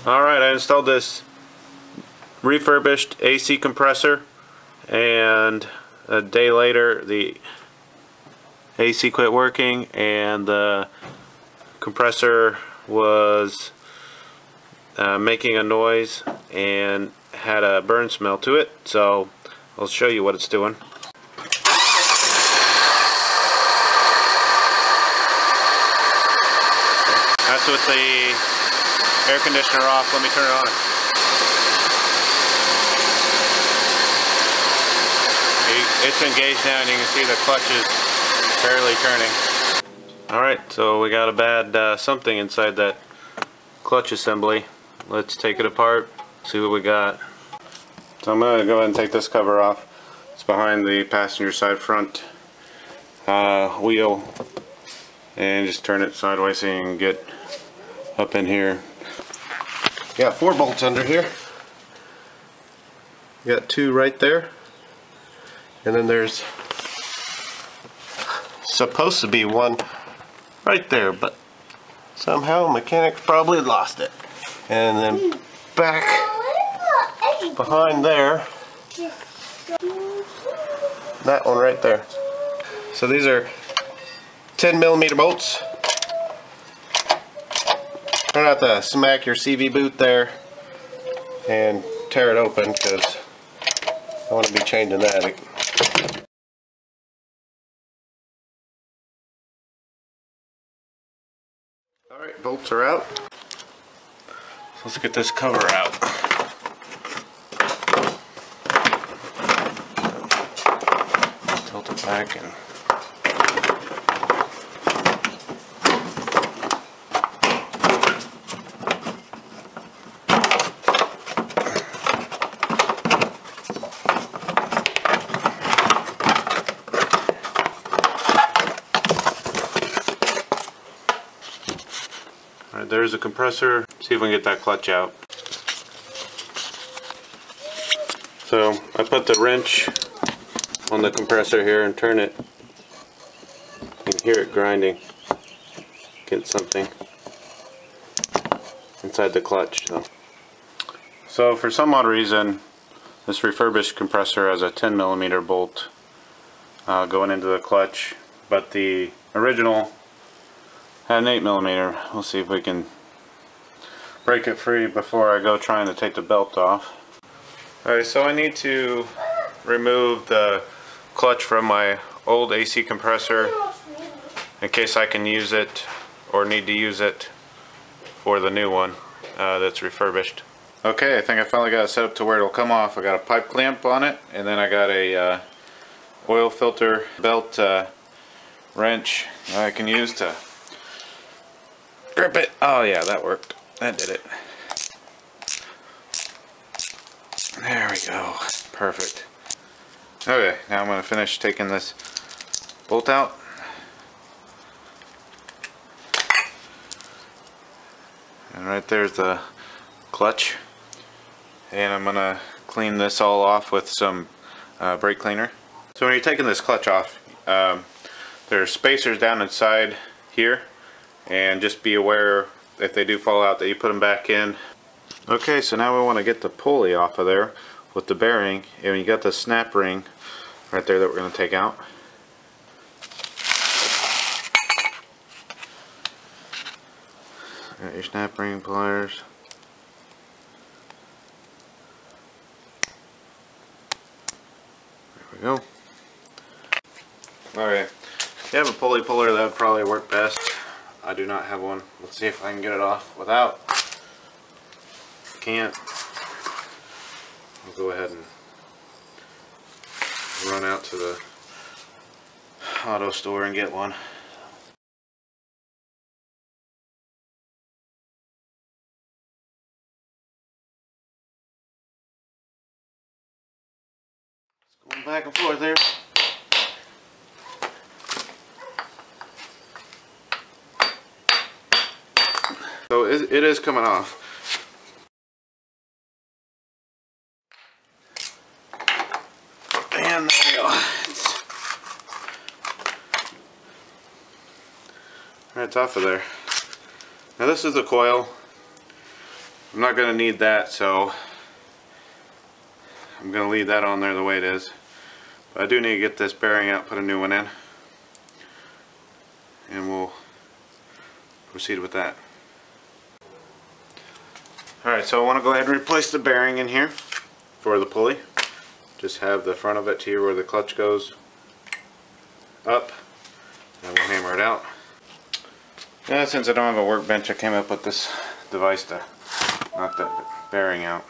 Alright, I installed this refurbished AC compressor, and a day later the AC quit working and the compressor was making a noise and had a burn smell to it, so I'll show you what it's doing. That's with the air conditioner off. Let me turn it on. It's engaged now and you can see the clutch is barely turning. Alright, so we got a bad something inside that clutch assembly. Let's take it apart, see what we got. So I'm going to go ahead and take this cover off. It's behind the passenger side front wheel, and just turn it sideways so you can get up in here. Got 4 bolts under here. Got 2 right there, and then there's supposed to be 1 right there, but somehow mechanics probably lost it. And then back behind there, that one right there. So these are 10mm bolts. Try not to smack your CV boot there and tear it open, because I want to be changing that. Alright, bolts are out. So let's get this cover out. Tilt it back and there's a compressor. See if we can get that clutch out. So I put the wrench on the compressor here and turn it. You can hear it grinding against something inside the clutch. So for some odd reason, this refurbished compressor has a 10mm bolt going into the clutch, but the original had an 8mm. We'll see if we can break it free before I go trying to take the belt off. Alright, so I need to remove the clutch from my old AC compressor in case I can use it or need to use it for the new one that's refurbished. Okay, I think I finally got it set up to where it'll come off. I got a pipe clamp on it, and then I got a oil filter belt wrench that I can use to grip it. Oh yeah, that worked. That did it. There we go. Perfect. Okay, now I'm going to finish taking this bolt out. And right there's the clutch. And I'm going to clean this all off with some brake cleaner. So when you're taking this clutch off, there are spacers down inside here. And just be aware if they do fall out that you put them back in. Okay, so now we want to get the pulley off of there with the bearing, and you got the snap ring right there that we're going to take out. Got your snap ring pliers. There we go. Alright, if you have a pulley puller, that would probably work best. I do not have one. Let's see if I can get it off without. Can't. I'll go ahead and run out to the auto store and get one. It's going back and forth there. So it is coming off. And there we go. It's off of there. Now this is the coil. I'm not going to need that, so I'm going to leave that on there the way it is. But I do need to get this bearing out, put a new one in, and we'll proceed with that. Alright, so I want to go ahead and replace the bearing in here for the pulley. Just have the front of it here where the clutch goes up, and we'll hammer it out. Since I don't have a workbench, I came up with this device to knock that bearing out.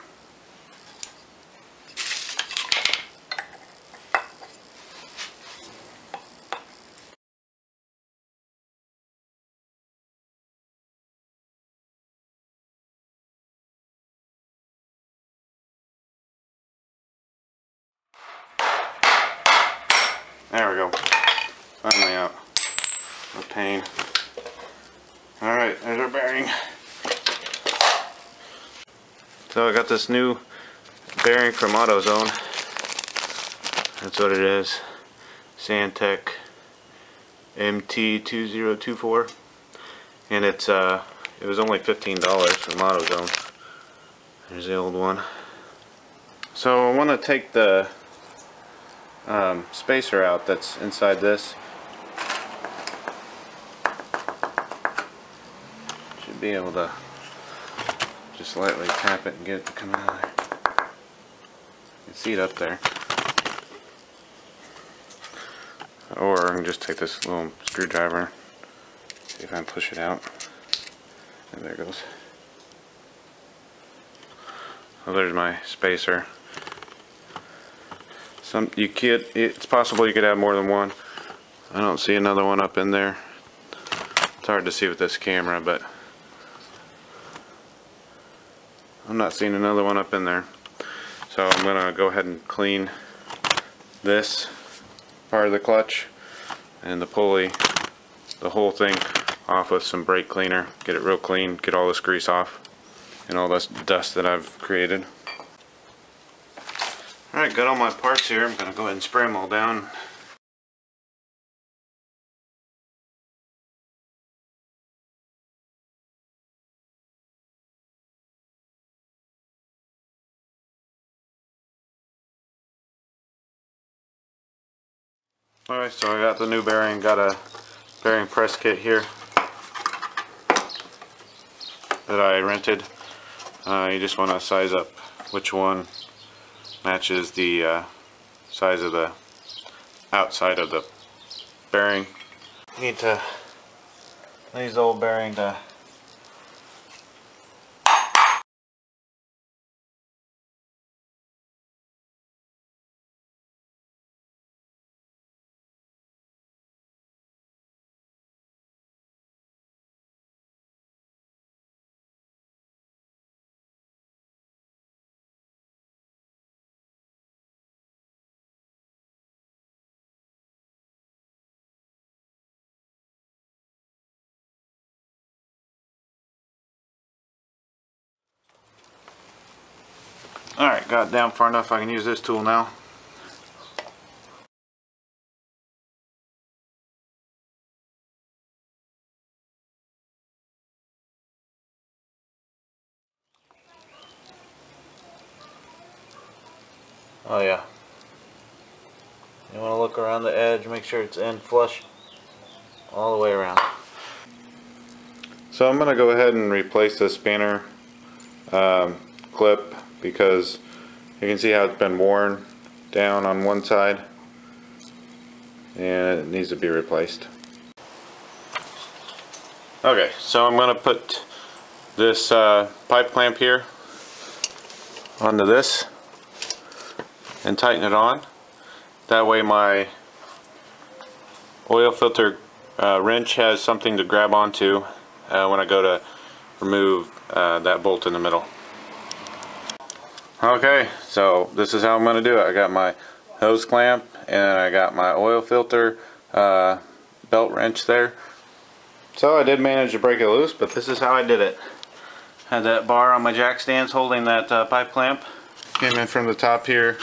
There we go. Finally out. A pain. Alright, there's our bearing. So I got this new bearing from AutoZone. That's what it is. Santec MT2024. And it was only $15 from AutoZone. There's the old one. So I want to take the spacer out that's inside this. Should be able to just lightly tap it and get it to come out of there. You can see it up there. Or I can just take this little screwdriver, see if I can push it out. And there it goes. So there's my spacer. It's possible you could have more than one. I don't see another one up in there. It's hard to see with this camera, but I'm not seeing another one up in there. So I'm gonna go ahead and clean this part of the clutch and the pulley, the whole thing, off with some brake cleaner. Get it real clean, get all this grease off and all this dust that I've created. Alright, got all my parts here. I'm going to go ahead and spray them all down. Alright, so I got the new bearing, got a bearing press kit here that I rented. You just want to size up which one matches the size of the outside of the bearing. You need to use the old bearing to Alright, got it down far enough I can use this tool now. Oh yeah. You want to look around the edge, make sure it's in flush all the way around. So I'm going to go ahead and replace the spanner clip because you can see how it's been worn down on one side and it needs to be replaced. Okay, so I'm going to put this pipe clamp here onto this and tighten it on. That way my oil filter wrench has something to grab onto when I go to remove that bolt in the middle. Okay, so this is how I'm going to do it. I got my hose clamp and I got my oil filter belt wrench there. So I did manage to break it loose, but this is how I did it. Had that bar on my jack stands holding that pipe clamp. Came in from the top here,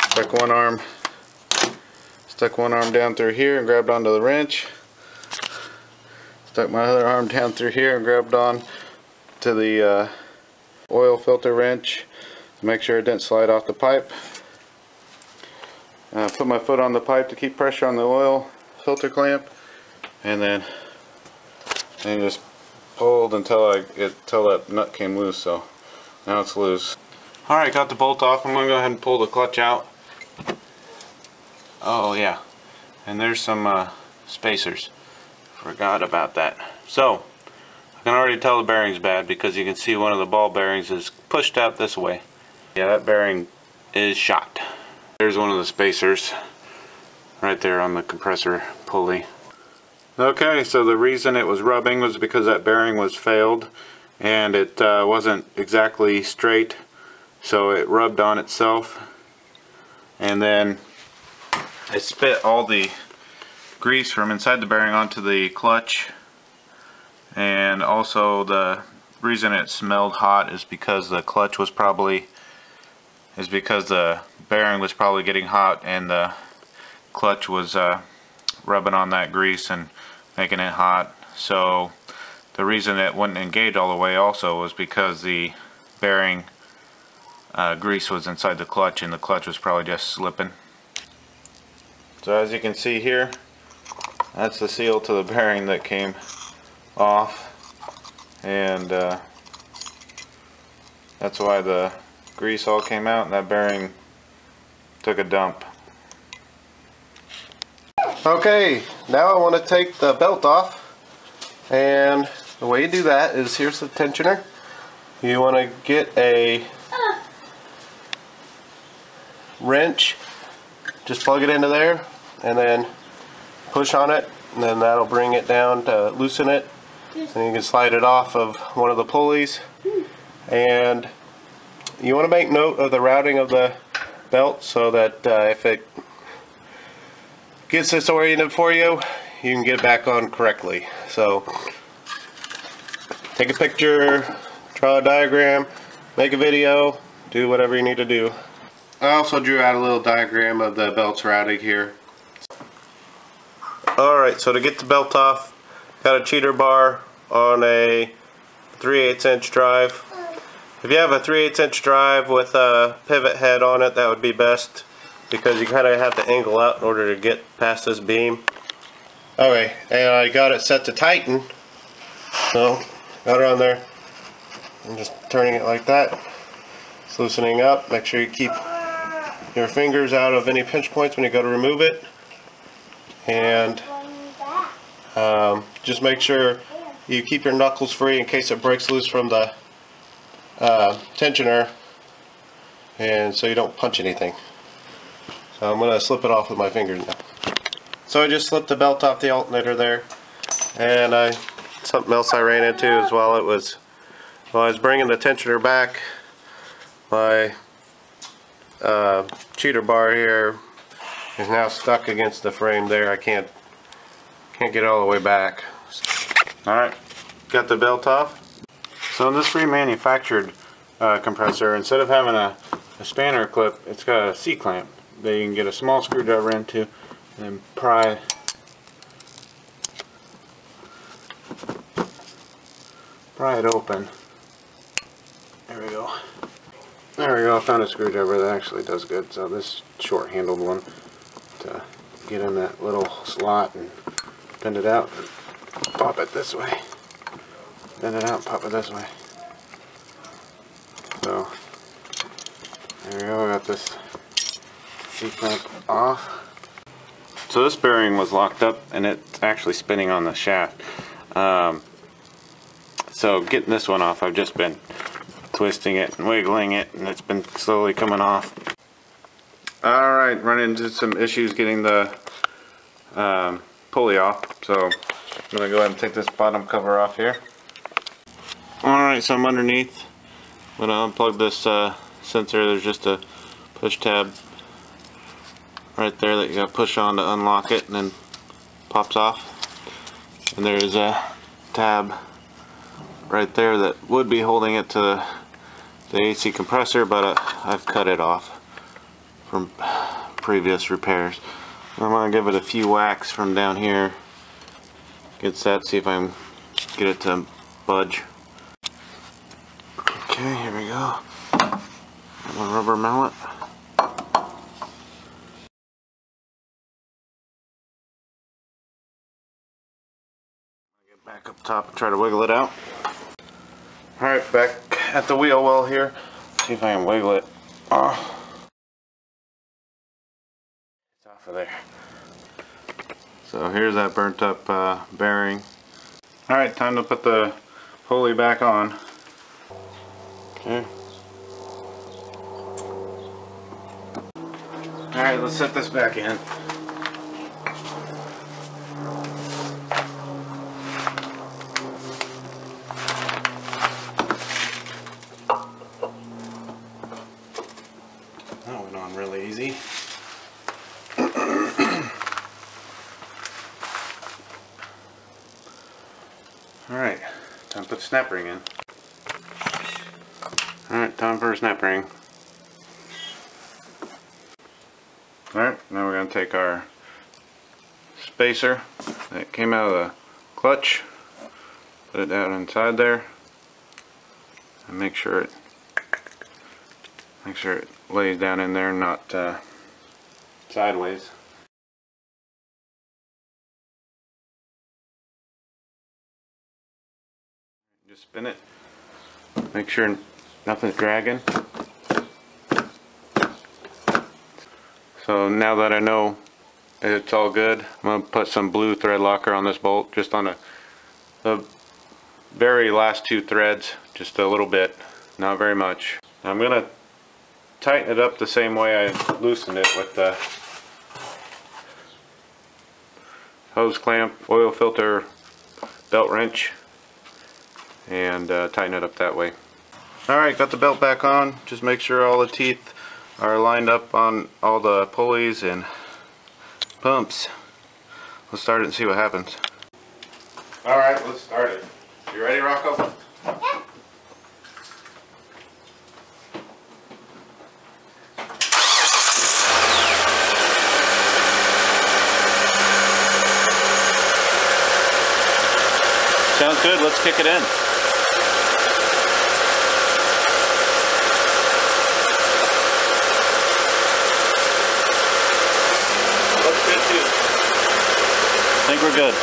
stuck one arm down through here and grabbed onto the wrench. Stuck my other arm down through here and grabbed on to the oil filter wrench to make sure it didn't slide off the pipe. Put my foot on the pipe to keep pressure on the oil filter clamp, and then just pulled until that nut came loose. So now it's loose. Alright, got the bolt off. I'm going to go ahead and pull the clutch out. Oh yeah, and there's some spacers. Forgot about that. So I can already tell the bearing's bad because you can see one of the ball bearings is pushed out this way. Yeah, that bearing is shot. There's one of the spacers right there on the compressor pulley. Okay, so the reason it was rubbing was because that bearing was failed and it wasn't exactly straight, so it rubbed on itself, and then it spit all the grease from inside the bearing onto the clutch. And also the reason it smelled hot is because the bearing was probably getting hot and the clutch was rubbing on that grease and making it hot. So the reason it wouldn't engage all the way also was because the bearing grease was inside the clutch and the clutch was probably just slipping. So as you can see here, that's the seal to the bearing that came off, and that's why the grease all came out and that bearing took a dump. Okay, now I want to take the belt off, and the way you do that is, here's the tensioner. You want to get a wrench, just plug it into there and then push on it, and then that'll bring it down to loosen it, and you can slide it off of one of the pulleys. And you want to make note of the routing of the belt so that if it gets disoriented for you, you can get it back on correctly. So take a picture, draw a diagram, make a video, do whatever you need to do. I also drew out a little diagram of the belt's routing here. Alright, so to get the belt off, got a cheater bar on a 3/8 inch drive. If you have a 3/8 inch drive with a pivot head on it, that would be best, because you kind of have to angle out in order to get past this beam. Okay, and I got it set to tighten, so got it on there. I'm just turning it like that. It's loosening up. Make sure you keep your fingers out of any pinch points when you go to remove it. And just make sure you keep your knuckles free in case it breaks loose from the tensioner, and so you don't punch anything. So I'm going to slip it off with my fingers now. So I just slipped the belt off the alternator there, and something else I ran into as well. While I was bringing the tensioner back, my cheater bar here is now stuck against the frame there. I can't get it all the way back. Alright, got the belt off. So in this remanufactured compressor, instead of having a spanner clip, it's got a C-clamp that you can get a small screwdriver into and then pry it open. There we go. There we go, I found a screwdriver that actually does good. So this short-handled one to get in that little slot and bend it out and pop it this way. Bend it out, pop it this way. So there we go, I got this C-clamp off. So this bearing was locked up and it's actually spinning on the shaft. So getting this one off, I've just been twisting it and wiggling it, and it's been slowly coming off. Alright, run into some issues getting the pulley off, so I'm going to go ahead and take this bottom cover off here. Alright, so I'm underneath. I'm going to unplug this sensor. There's just a push tab right there that you got to push on to unlock it, and then pops off. And there's a tab right there that would be holding it to the AC compressor, but I've cut it off from previous repairs. I'm going to give it a few whacks from down here, get set, see if I can get it to budge. Okay, here we go. One rubber mallet. Get back up top and try to wiggle it out. Alright, back at the wheel well here. See if I can wiggle it. Oh. It's off of there. So here's that burnt up bearing. Alright, time to put the pulley back on. Okay. Alright, let's set this back in. That went on really easy. Alright, time to put the snap ring in. Alright, time for a snap ring. Alright, now we're going to take our spacer that came out of the clutch, put it down inside there, and make sure it lays down in there, not sideways. Just spin it, make sure nothing's dragging. So now that I know it's all good, I'm going to put some blue thread locker on this bolt, just on the very last two threads, just a little bit, not very much. Now I'm going to tighten it up the same way I loosened it with the hose clamp, oil filter, belt wrench, and tighten it up that way. Alright, got the belt back on. Just make sure all the teeth are lined up on all the pulleys and pumps. Let's start it and see what happens. Alright, let's start it. You ready, Rocco? Yeah. Sounds good, let's kick it in. Looks good too. I think we're good.